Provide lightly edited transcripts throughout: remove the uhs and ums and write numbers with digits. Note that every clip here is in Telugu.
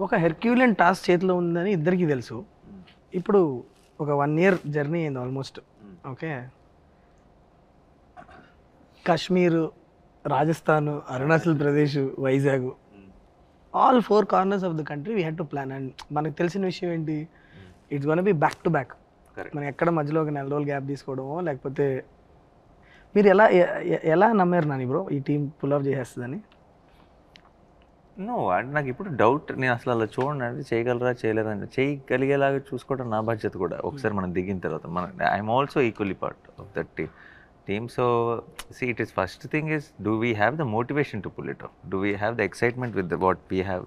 ఒక హెర్క్యూలియన్ టాస్క్ చేతిలో ఉందని ఇద్దరికీ తెలుసు. ఇప్పుడు ఒక 1 ఇయర్ జర్నీ అయింది almost. Okay, Kashmir, Rajasthan, Arunachal Pradesh, Vizag, all 4 corners of the country we had to plan. And మనకు తెలిసిన విషయం ఏంటి, it's gonna be back to back. మనం ఎక్కడ మధ్యలో ఒక 4 రోజులు గ్యాప్ తీసుకోవడమో లేకపోతే మీరు ఎలా నమ్మారు నాని బ్రో ఈ టీం పుల్ ఆఫ్ చేసేస్తుందని? నో, అంటే నాకు ఇప్పుడు డౌట్, నేను అసలు అలా చూడండి, అంటే చేయగలరా చేయలేరా అంటే చేయగలిగేలాగా చూసుకోవడం నా బాధ్యత కూడా. ఒకసారి మనం దిగిన తర్వాత I'm also equally part of that team. So see, it is first thing is, do we have the motivation to pull it off, do we have the excitement with what we have.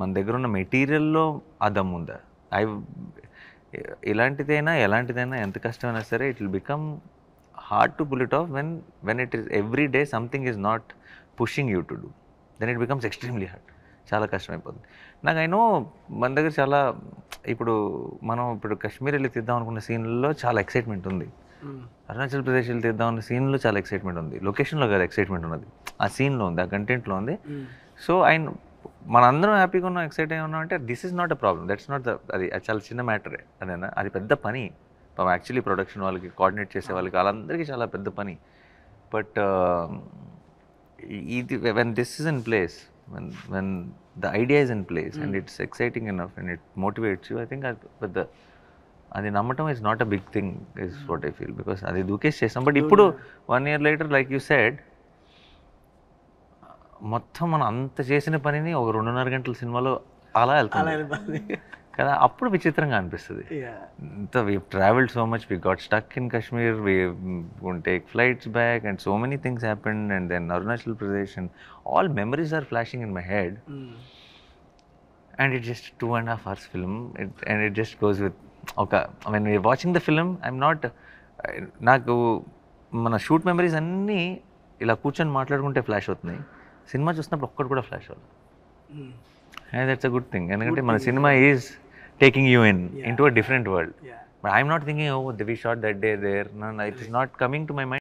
మన దగ్గర ఉన్న మెటీరియల్లో ఆ దమ్ ఉందా? ఎలాంటిదైనా ఎంత కష్టమైనా సరే it will become hard to pull it off when it is every day something is not pushing you to do, then it becomes extremely hard. చాలా కష్టమైపోతుంది. నాకు అయినో మన దగ్గర చాలా, మనం ఇప్పుడు కాశ్మీర్ వెళ్ళి తీద్దాం అనుకున్న సీన్లలో చాలా ఎక్సైట్మెంట్ ఉంది, అరుణాచల్ ప్రదేశ్ వెళ్ళి తీద్దాం అన్న సీన్లో చాలా ఎక్సైట్మెంట్ ఉంది, లొకేషన్లో కాదు ఎక్సైట్మెంట్ ఉన్నది, ఆ సీన్లో ఉంది, ఆ కంటెంట్లో ఉంది. సో మనందరం హ్యాపీగా ఉన్నాం, ఎక్సైట్ అయి ఉన్నాం అంటే this is not a problem, that's not అది చాలా చిన్న మ్యాటరే. అదేనా, అది పెద్ద పని యాక్చువల్లీ ప్రొడక్షన్ వాళ్ళకి, కోఆర్డినేట్ చేసే వాళ్ళకి, వాళ్ళందరికీ చాలా పెద్ద పని. But when this is in place, when the idea is in place and it's exciting enough and it motivates you, I think అది నమ్మటం is not a big thing is what I feel, because అది దూకేసి చేస్తాం. బట్ ఇప్పుడు 1 year later, like you said, మొత్తం మనం అంత చేసిన పనిని ఒక 2.5 గంటల సినిమాలో అలా వెళ్తుంది కదా, అప్పుడు విచిత్రంగా అనిపిస్తుంది. ఇంత we travelled so much, we got stuck in Kashmir, we won't take flights back and so many things happened, and then Arunachal Pradesh, and all memories are flashing in my head. And it's just 2.5 hours film, and it just goes with, okay, when we're watching the film, I'm not, నాకు మన షూట్ మెమరీస్ అన్నీ ఇలా కూర్చొని మాట్లాడుకుంటే ఫ్లాష్ అవుతున్నాయి, సినిమా చూసినప్పుడు ఒక్కటి కూడా ఫ్లాష్ అవ్వదు. And that's a good thing, ఎందుకంటే మన cinema is taking you into a different world. But I'm not thinking, oh, we shot that day there. No, it is not coming to my mind.